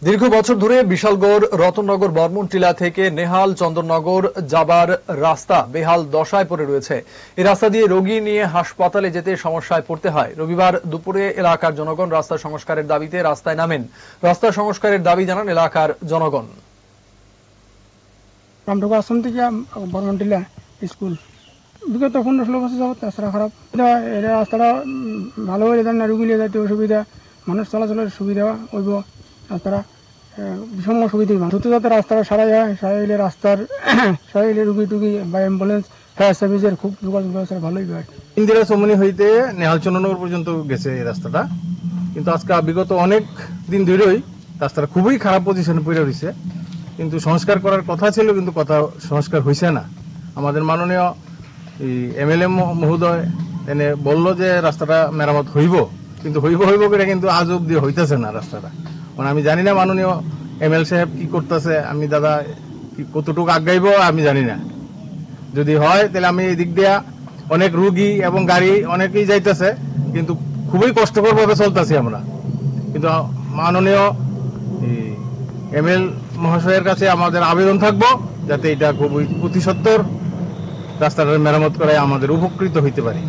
দীর্ঘ বছর ধরে বিশালগড় রতননগর বর্মনটিলা থেকে নেহাল চন্দননগর যাবার রাস্তা বেহাল দশায় পড়ে রয়েছে। এই রাস্তা দিয়ে রোগী নিয়ে হাসপাতালে যেতে সমস্যায় পড়তে হয়। রবিবার দুপুরে এলাকার জনগণ রাস্তা সংস্কারের দাবিতে রাস্তায় নামেন। রাস্তা সংস্কারের দাবি জানান এলাকার জনগণ। রামনগর আশ্রম থেকে বর্মনটিলা স্কুল বিগত 15-16 বছর যাবত রাস্তা খারাপ। এটা রাস্তাটা ভালো হয়ে যায় না, রুগী নিয়ে যাইতে অসুবিধা, মানুষ চলাচলের সুবিধা হইব। রাস্তাটা বিষম সুবিধা দ্রুত যাতে রাস্তাটা সারাই হয়, সারাইলে রাস্তার সারাইলে রুগী টুগী বা অ্যাম্বুলেন্স ফায়ার সার্ভিসের খুব যোগাযোগ ব্যবস্থা ভালোই হয়। ইন্দিরা চৌমনি হইতে নেহাল চন্দননগর পর্যন্ত গেছে এই রাস্তাটা, কিন্তু আজকে বিগত অনেক দিন ধরেই রাস্তাটা খুবই খারাপ পজিশনে পড়ে রয়েছে। কিন্তু সংস্কার করার কথা ছিল, কিন্তু কথা সংস্কার হয়েছে না। আমাদের মাননীয় এমএলএ মহোদয় এনে বলল যে রাস্তাটা মেরামত হইব, কিন্তু হইব করে কিন্তু আজ অব্দি হইতেছে না রাস্তাটা। মানে আমি জানি না মাননীয় এমএলএ সাহেব কি করতেছে, আমি দাদা কতটুকু আগাইব আমি জানি না। যদি হয় তাহলে আমি এই দিক দিয়া অনেক রুগী এবং গাড়ি অনেকেই যাইতেছে, কিন্তু খুবই কষ্টকর ভাবে চলতেছি আমরা। কিন্তু মাননীয় এমএলএ মহাশয়ের কাছে আমাদের আবেদন থাকবো যাতে এটা খুবই অতি সত্বর রাস্তাটার মেরামত করায় আমাদের উপকৃত হইতে পারি।